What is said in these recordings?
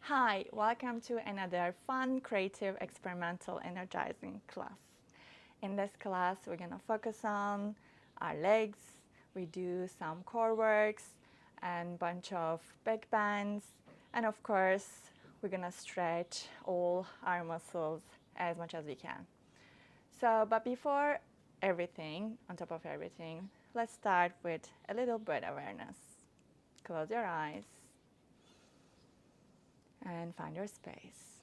Hi, welcome to another fun, creative, experimental, energizing class. In this class, we're going to focus on our legs. We do some core works and bunch of backbends. And of course, we're going to stretch all our muscles as much as we can. But before everything, on top of everything, let's start with a little breath awareness. Close your eyes and find your space.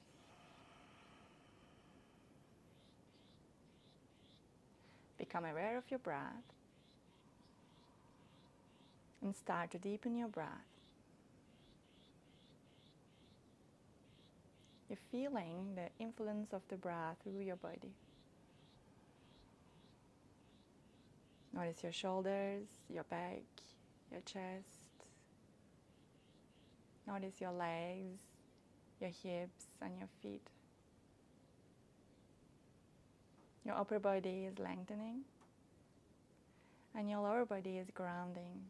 Become aware of your breath and start to deepen your breath. You're feeling the influence of the breath through your body. Notice your shoulders, your back, your chest. Notice your legs, your hips and your feet. Your upper body is lengthening and your lower body is grounding.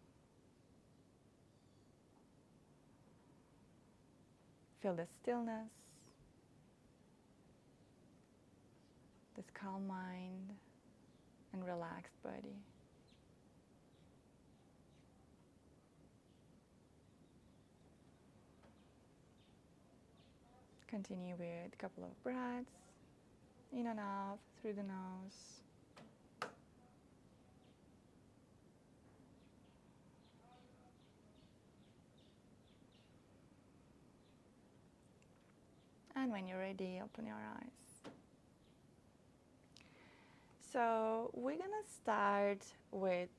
Feel the stillness, this calm mind and relaxed body. Continue with a couple of breaths, in and out through the nose. And when you're ready, open your eyes. So we're gonna start with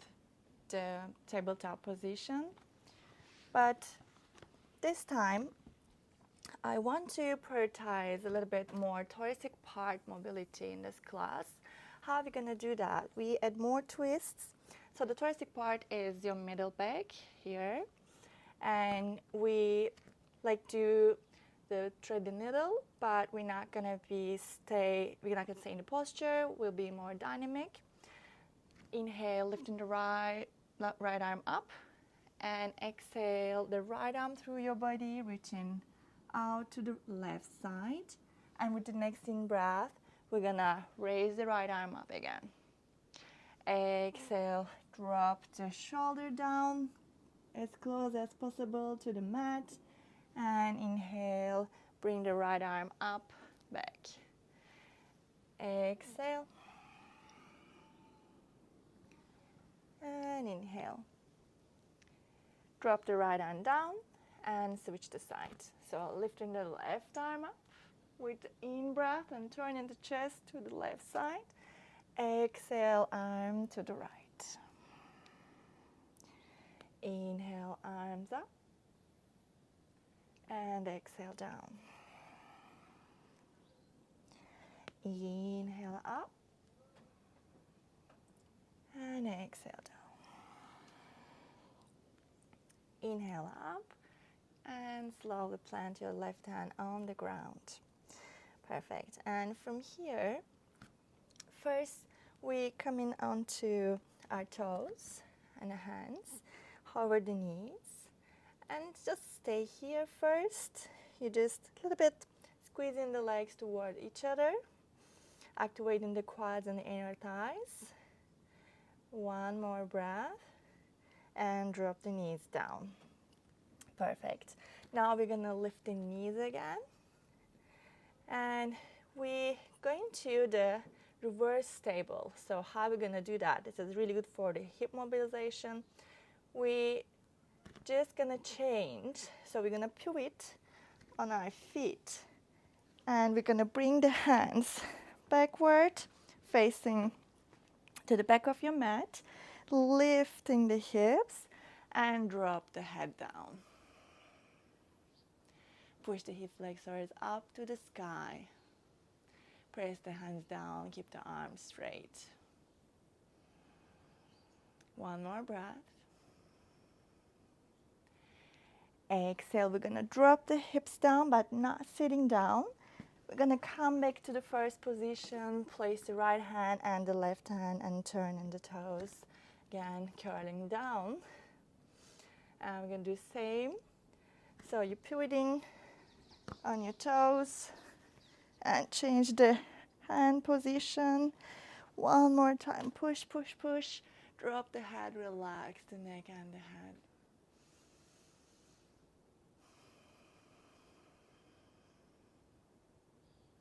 the tabletop position, but this time I want to prioritize a little bit more thoracic part mobility in this class. How are we going to do that? We add more twists. So the thoracic part is your middle back here. And we like to thread the needle, but we're not going to stay in the posture. We'll be more dynamic. Inhale, lifting the right arm up. And exhale the right arm through your body, reaching out to the left side, and with the next in-breath, we're gonna raise the right arm up again. Exhale, drop the shoulder down as close as possible to the mat, and inhale, bring the right arm up, back. Exhale, and inhale. Drop the right arm down and switch the side. So lifting the left arm up with the in-breath and turning the chest to the left side. Exhale, arm to the right. Inhale, arms up. And exhale down. Inhale up. And exhale down. Inhale up. And slowly plant your left hand on the ground. Perfect. And from here, first we come in onto our toes and the hands, hover the knees, and just stay here first. You just a little bit squeezing the legs toward each other, activating the quads and the inner thighs. One more breath, and drop the knees down. Perfect. Now we're gonna lift the knees again. And we're going to the reverse table. So how we're gonna do that? This is really good for the hip mobilization. We just gonna change. So we're gonna pivot on our feet. And we're gonna bring the hands backward, facing to the back of your mat, lifting the hips, and drop the head down. Push the hip flexors up to the sky. Press the hands down, keep the arms straight. One more breath. Exhale, we're gonna drop the hips down, but not sitting down. We're gonna come back to the first position, place the right hand and the left hand and turn in the toes. Again, curling down. And we're gonna do the same. So you're pivoting on your toes and change the hand position. One more time. Push, push, push. Drop the head, relax the neck and the head.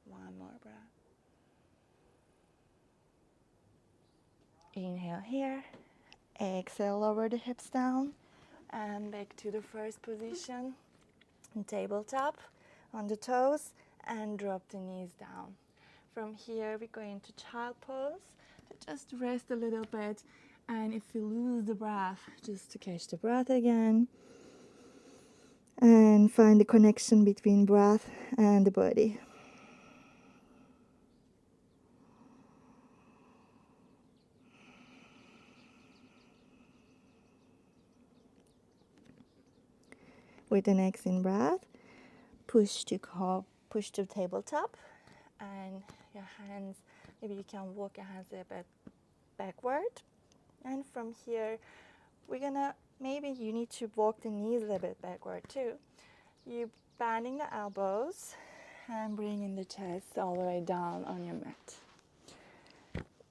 One more breath. Inhale here. Exhale, lower the hips down and back to the first position. Tabletop on the toes and drop the knees down. From here, we go into child pose. Just rest a little bit, and if you lose the breath, just to catch the breath again and find the connection between breath and the body. With the next in breath, push to tabletop, and your hands, maybe you can walk your hands a bit backward. And from here, maybe you need to walk the knees a little bit backward too. You bending the elbows and bringing the chest all the way down on your mat.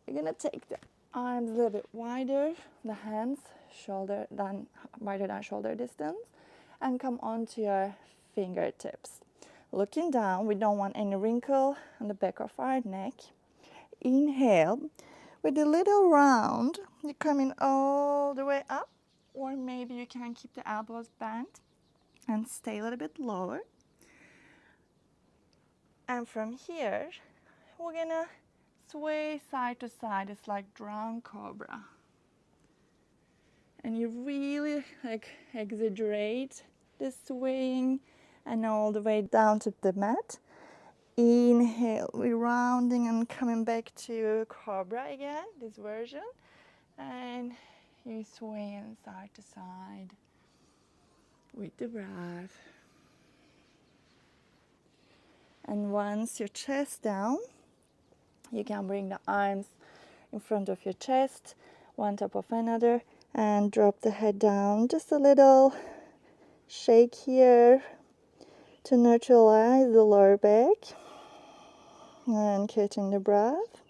You're gonna take the arms a little bit wider, the hands wider than shoulder distance, and come onto your fingertips. Looking down, we don't want any wrinkle on the back of our neck. Inhale. With a little round, you're coming all the way up, or maybe you can keep the elbows bent and stay a little bit lower. And from here, we're gonna sway side to side. It's like drawn cobra. And you really exaggerate the swaying and all the way down to the mat. Inhale, we're rounding and coming back to cobra again, this version. And you sway side to side with the breath. And once your chest down, you can bring the arms in front of your chest, one top of another, and drop the head down. Just a little shake here to neutralize the lower back. And catching the breath.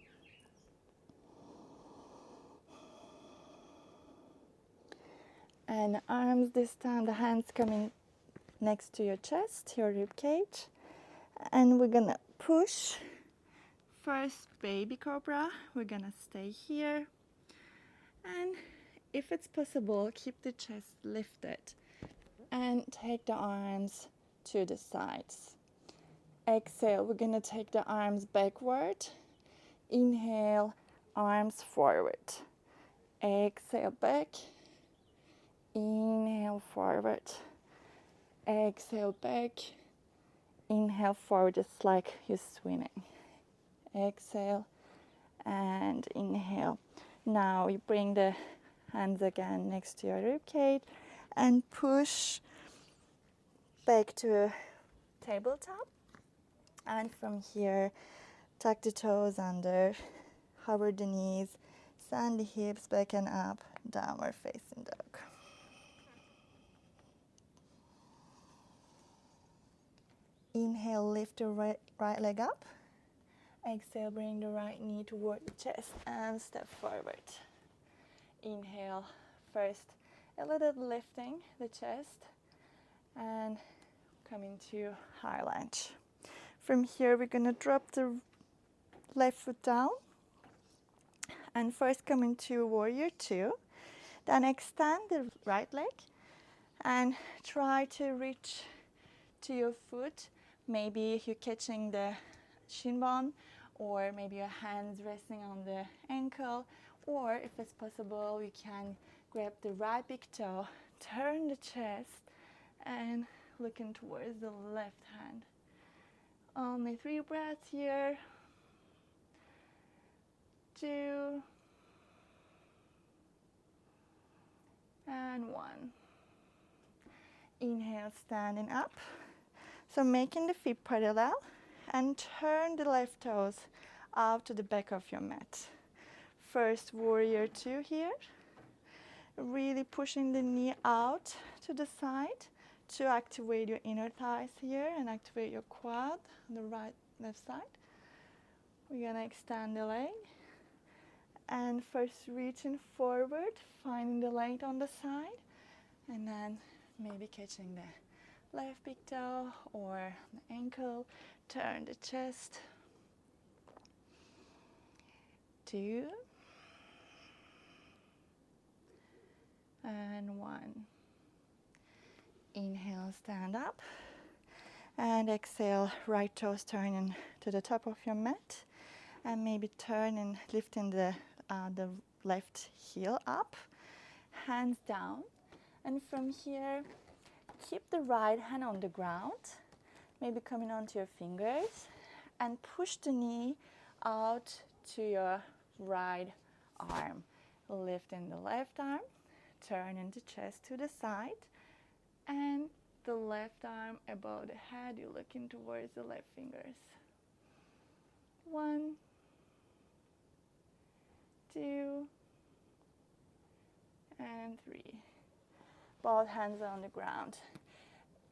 And arms this time, the hands coming next to your chest, your rib cage. And we're gonna push. First, baby cobra. We're gonna stay here. And if it's possible, keep the chest lifted. And take the arms to the sides. Exhale, we're gonna take the arms backward. Inhale, arms forward. Exhale, back. Inhale, forward. Exhale, back. Inhale, forward, just like you're swimming. Exhale and inhale. Now you bring the hands again next to your rib cage and push back to a tabletop. And from here, tuck the toes under, hover the knees, send the hips back and up, downward facing dog. Inhale, lift the right leg up. Exhale, bring the right knee toward the chest and step forward. Inhale, first a little lifting the chest and coming to high lunge. From here, we're gonna drop the left foot down and first come into warrior two. Then extend the right leg and try to reach to your foot. Maybe you're catching the shin bone, or maybe your hands resting on the ankle, or if it's possible, you can grab the right big toe, turn the chest, and looking towards the left hand. Only 3 breaths here. 2 and 1. Inhale, standing up. So making the feet parallel and turn the left toes out to the back of your mat. First, warrior two here. Really pushing the knee out to the side. to activate your inner thighs here and activate your quad on the right, left side. We're gonna extend the leg and first reaching forward, finding the length on the side, and then maybe catching the left big toe or the ankle. Turn the chest. 2 and 1. Inhale, stand up, and exhale, right toes turning to the top of your mat, and maybe turn and lifting the left heel up, hands down, and from here keep the right hand on the ground, maybe coming onto your fingers, and push the knee out to your right arm, lifting the left arm, turning the chest to the side, and the left arm above the head, you're looking towards the left fingers. 1, 2, and 3. Both hands on the ground.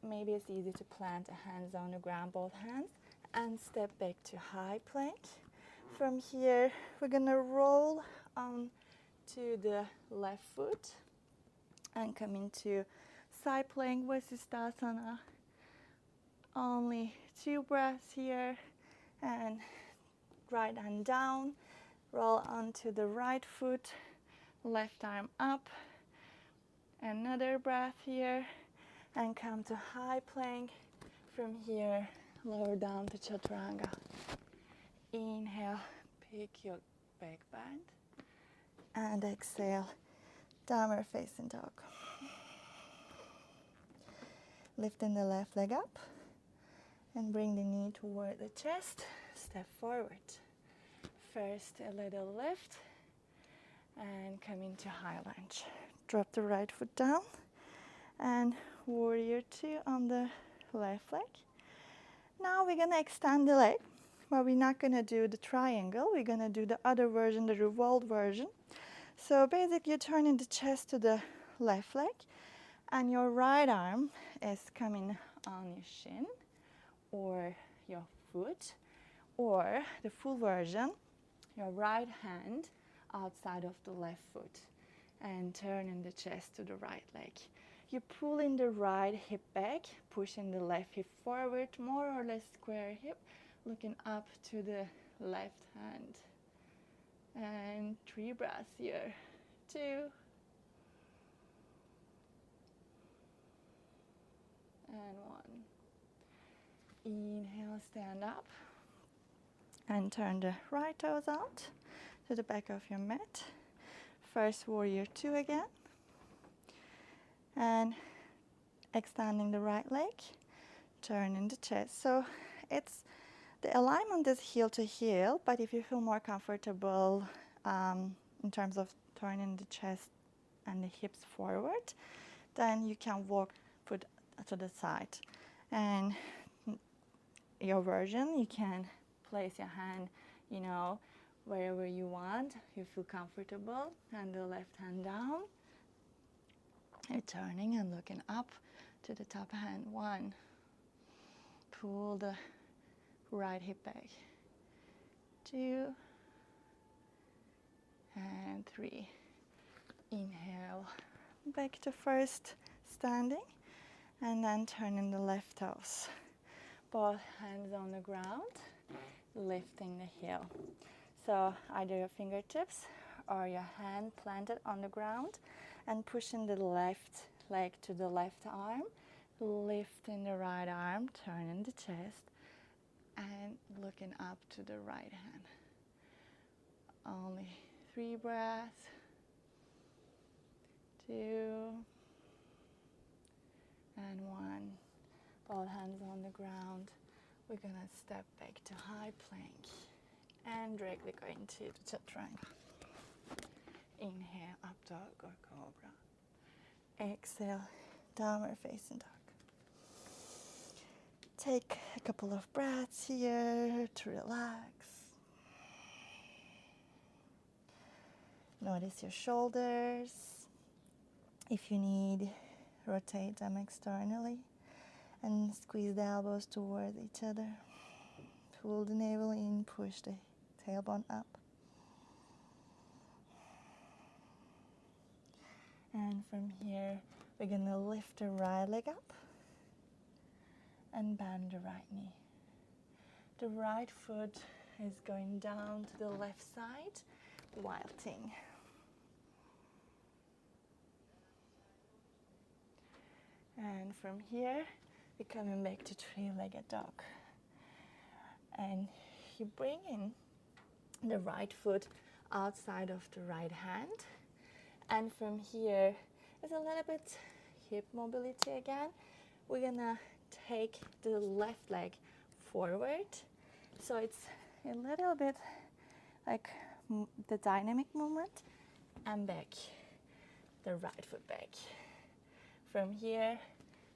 Maybe it's easy to plant the hands on the ground, both hands, and step back to high plank. From here, we're gonna roll on to the left foot and come into side plank Vasisthasana. Only 2 breaths here, and right hand down, roll onto the right foot, left arm up. Another breath here, and come to high plank. From here, lower down to Chaturanga. Inhale, pick your back bend, and exhale, downward facing dog. Lifting the left leg up, and bring the knee toward the chest. Step forward. First, a little lift, and come into high lunge. Drop the right foot down, and warrior 2 on the left leg. Now we're gonna extend the leg, but we're not gonna do the triangle. We're gonna do the other version, the revolved version. So basically, you're turning the chest to the left leg, and your right arm is coming on your shin or your foot, or the full version, your right hand outside of the left foot, and turning the chest to the right leg. You're pulling the right hip back, pushing the left hip forward, more or less square hip, looking up to the left hand. And 3 breaths here. 2 and 1. Inhale, stand up, and turn the right toes out to the back of your mat. First, warrior 2 again. And extending the right leg, turning the chest. So it's the alignment is heel to heel, but if you feel more comfortable in terms of turning the chest and the hips forward, then you can walk foot to the side. And your version, you can place your hand, wherever you want, you feel comfortable, and the left hand down. You're turning and looking up to the top hand. 1. Pull the right hip back. 2 and 3. Inhale, back to first standing, and then turning the left toes. Both hands on the ground, lifting the heel. So either your fingertips or your hand planted on the ground, and pushing the left leg to the left arm, lifting the right arm, turning the chest, and looking up to the right hand. Only 3 breaths. 2 and 1. Both hands on the ground. We're gonna step back to high plank and directly go into the Chaturanga. Inhale, up dog or cobra. Exhale, downward facing dog. Take a couple of breaths here to relax. Notice your shoulders. If you need rotate them externally and squeeze the elbows towards each other. Pull the navel in, push the tailbone up. And from here, we're going to lift the right leg up and bend the right knee. The right foot is going down to the left side, wilting. And from here, we're coming back to three-legged dog. And you bring in the right foot outside of the right hand. And from here, there's a little bit hip mobility again. We're gonna take the left leg forward. So it's a little bit like the dynamic movement, and back, the right foot back. From here,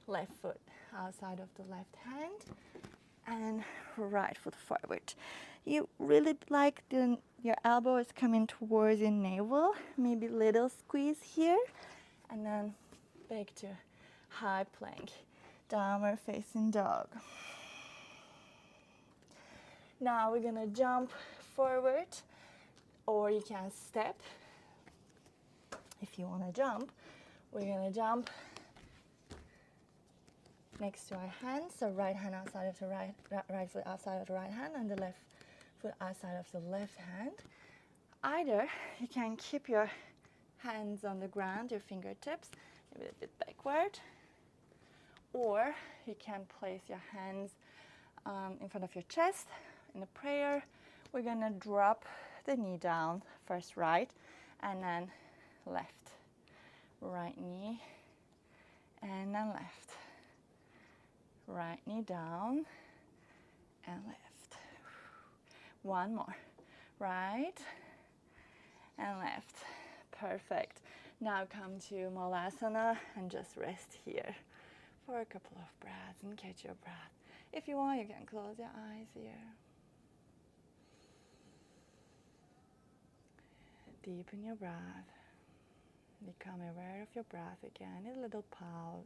left foot outside of the left hand and right foot forward. You really like your elbow is coming towards your navel, maybe little squeeze here, and then back to high plank, downward facing dog. Now we're gonna jump forward, or you can step. If you wanna jump, we're gonna jump next to our hands, so right hand outside of the right foot outside of the right hand, and the left foot outside of the left hand. Either you can keep your hands on the ground, your fingertips, maybe a bit backward, or you can place your hands in front of your chest in a prayer. We're gonna drop the knee down, first right, and then left. Right knee, and then left. Right knee down, and left. One more. Right, and left. Perfect. Now come to Malasana and just rest here for a couple of breaths and catch your breath. If you want, you can close your eyes here. Deepen your breath. Become aware of your breath again. A little pause.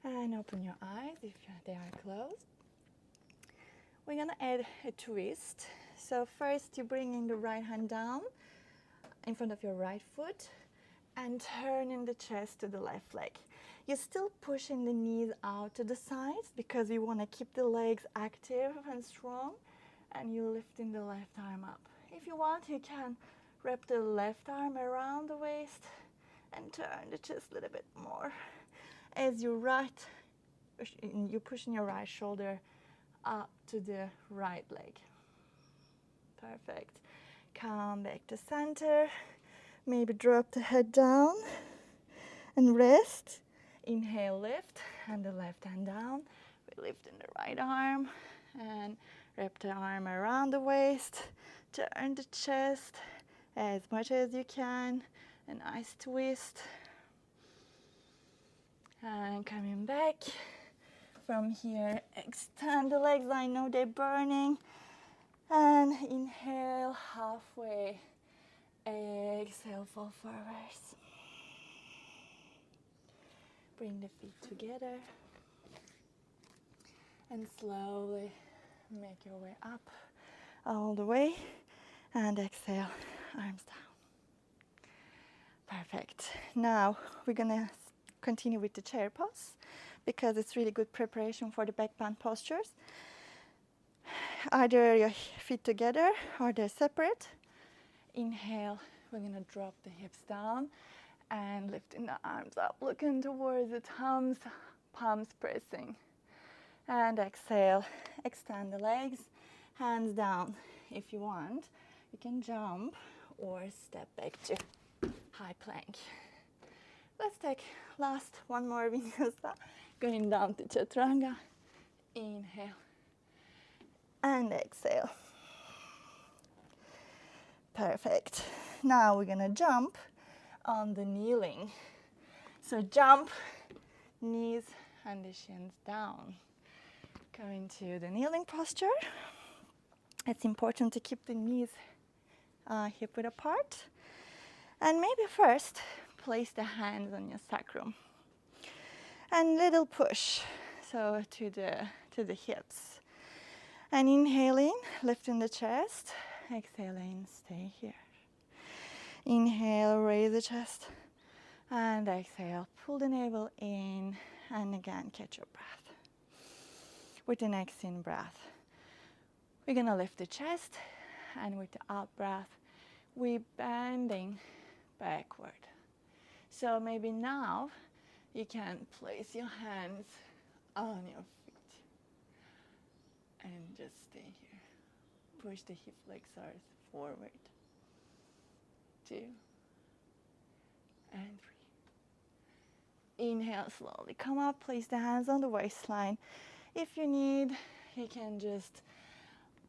And open your eyes if they are closed. We're gonna add a twist. So first you bring in the right hand down in front of your right foot and turn in the chest to the left leg. You're still pushing the knees out to the sides because you want to keep the legs active and strong, and you're lifting the left arm up. If you want, you can wrap the left arm around the waist and turn the chest a little bit more. As you're pushing your right shoulder up to the right leg. Perfect. Come back to center. Maybe drop the head down and rest. Inhale, lift, and the left hand down. We lift in the right arm and wrap the arm around the waist. Turn the chest as much as you can. A nice twist. And coming back. From here, extend the legs. I know they're burning. And inhale halfway. Exhale, fall forwards. Bring the feet together. And slowly make your way up all the way. And exhale, arms down. Perfect. Now we're gonna continue with the chair pose because it's really good preparation for the back bend postures. Either your feet together or they're separate. Inhale, we're gonna drop the hips down and lifting the arms up, looking towards the thumbs, palms pressing. And exhale, extend the legs, hands down. If you want, you can jump or step back to high plank. Let's take last one more vinyasa, going down to chaturanga. Inhale and exhale. Perfect. Now we're gonna jump on the kneeling. So jump, knees and the shins down. Going to the kneeling posture. It's important to keep the knees hip-width apart. And maybe first, place the hands on your sacrum. And little push, so to the hips. And inhaling, lifting the chest. Exhaling, stay here. Inhale, raise the chest. And exhale, pull the navel in. And again, catch your breath. With the next in breath, we're gonna lift the chest. And with the out breath, we're bending backward. So maybe now you can place your hands on your feet and just stay here. Push the hip flexors forward. 2 and 3. Inhale slowly. Come up, place the hands on the waistline. If you need, you can just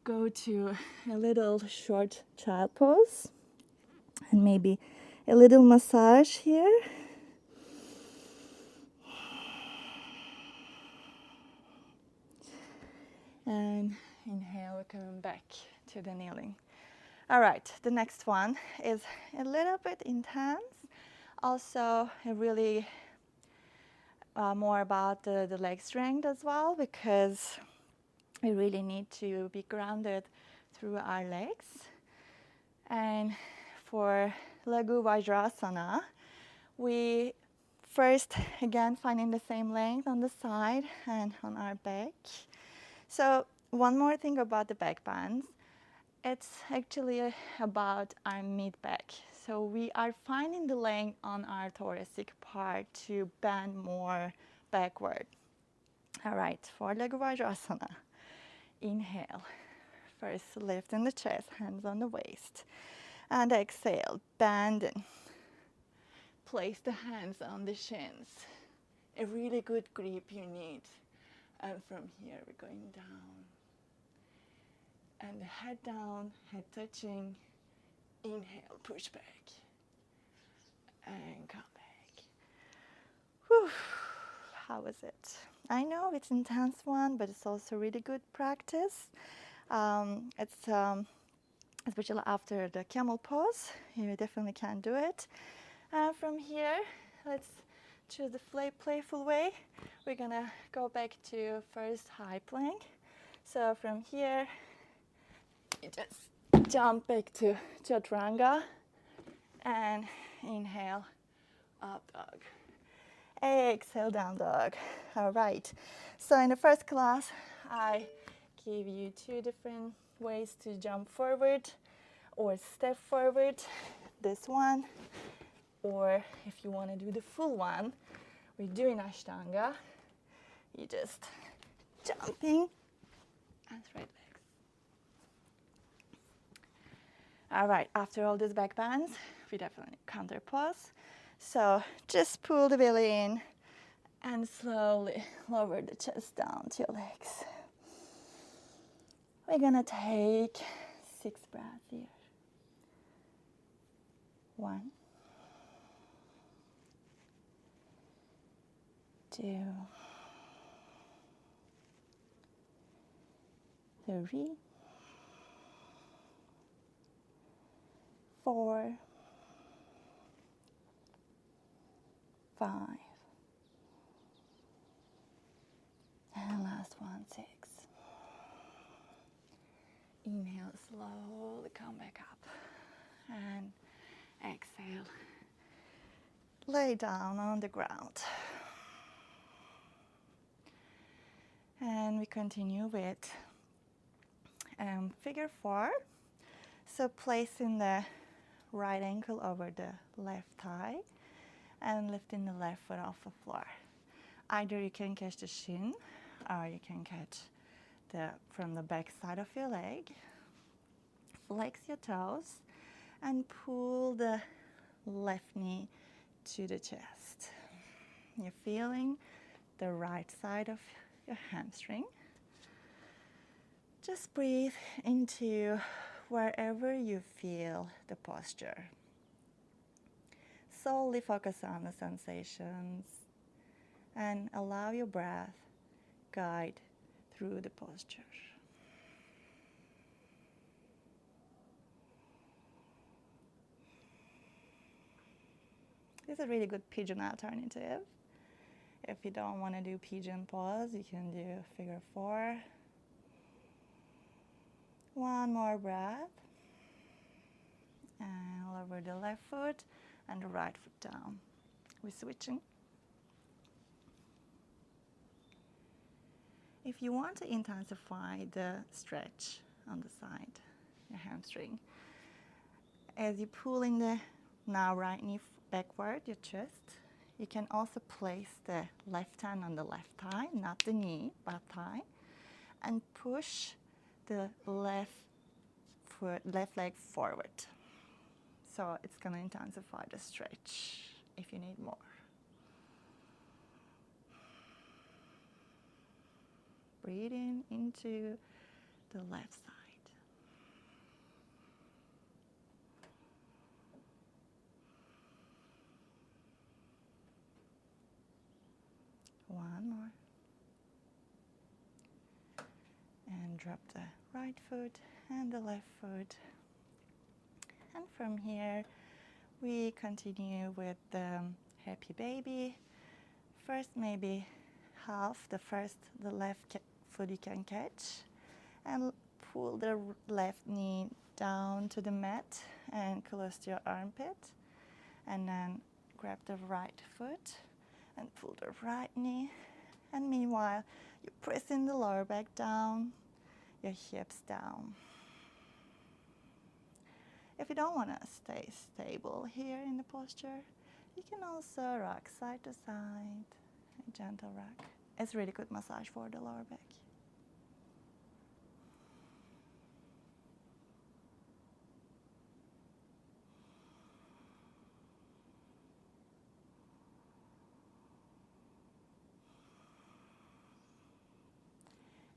go to a little short child pose and maybe a little massage here. And inhale, we're coming back to the kneeling. All right, the next one is a little bit intense. Also, really more about the leg strength as well, because we really need to be grounded through our legs. And for Laghuvajrasana, we first, again, finding the same length on the side and on our back. So one more thing about the backbends, it's actually about our mid-back. So we are finding the length on our thoracic part to bend more backward. All right, for Laghuvajrasana, inhale. First, lift in the chest, hands on the waist. And exhale, bending. Place the hands on the shins. A really good grip you need. And from here, we're going down. And the head down, head touching. Inhale, push back. And come back. Whew. How was it? I know it's an intense one, but it's also really good practice. Especially after the camel pose, you definitely can do it. From here, let's choose the playful way. We're gonna go back to first high plank. So from here, you just jump back to chaturanga and inhale, up dog. Exhale, down dog. All right. So in the first class, I gave you 2 different ways to jump forward or step forward. This one, or if you want to do the full one, we're doing Ashtanga. You just jumping and straight legs. All right, after all these back bends, we definitely counter pose. So just pull the belly in and slowly lower the chest down to your legs. We're gonna take 6 breaths here. 1, 2, 3, 4, 5, and last one, 6. Inhale, slowly come back up, and exhale, lay down on the ground. And we continue with figure 4. So placing the right ankle over the left thigh and lifting the left foot off the floor. Either you can catch the shin or you can catch from the back side of your leg. Flex your toes and pull the left knee to the chest. You're feeling the right side of your hamstring. Just breathe into wherever you feel the posture. Solely focus on the sensations and allow your breath guide through the posture. This is a really good pigeon alternative. If you don't want to do pigeon pose, you can do figure 4. One more breath. And lower the left foot and the right foot down. We're switching. If you want to intensify the stretch on the side, your hamstring, as you pull in the now right knee backward, your chest, you can also place the left hand on the left thigh, not the knee, but thigh, and push the left leg forward. So it's going to intensify the stretch if you need more. Breathe in into the left side. One more. And drop the right foot and the left foot. And from here, we continue with the happy baby. First, maybe half the left foot you can catch, and pull the left knee down to the mat and close to your armpit. And then grab the right foot and pull the right knee. And meanwhile, you press in the lower back down, your hips down. If you don't want to stay stable here in the posture, you can also rock side to side, a gentle rock. It's really good massage for the lower back.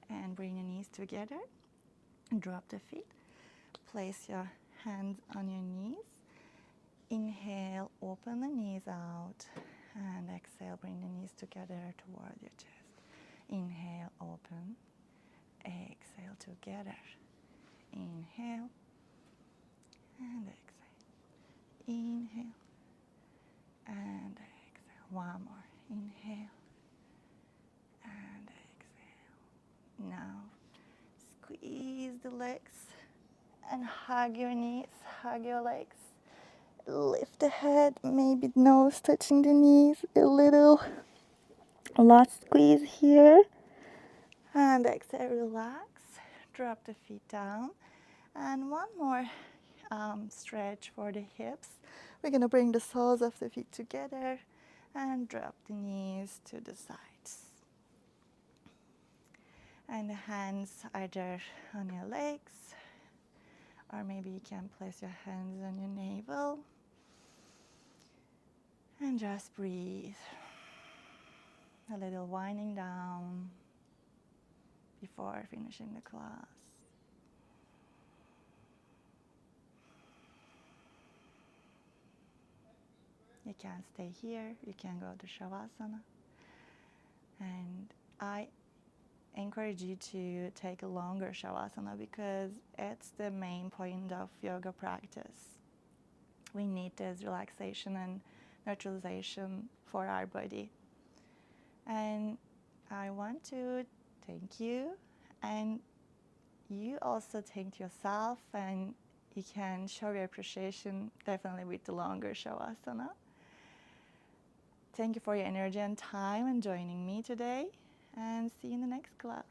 And bring your knees together, drop the feet, place your hands on your knees. Inhale, open the knees out, and exhale, bring the knees together toward your chest. Inhale, open, exhale together. Inhale, and exhale. Inhale, and exhale. One more. Inhale, and exhale. Now, squeeze the legs and hug your knees, hug your legs. Lift the head, maybe nose touching the knees a little. Last squeeze here. And exhale, relax. Drop the feet down. And one more stretch for the hips. We're going to bring the soles of the feet together and drop the knees to the sides. And the hands either on your legs, or maybe you can place your hands on your navel. And just breathe. A little winding down before finishing the class. You can stay here, you can go to Shavasana. And I encourage you to take a longer Shavasana because it's the main point of yoga practice. We need this relaxation and neutralization for our body. And I want to thank you, and you also thank yourself, and you can show your appreciation definitely with the longer Shavasana. Thank you for your energy and time and joining me today, and see you in the next class.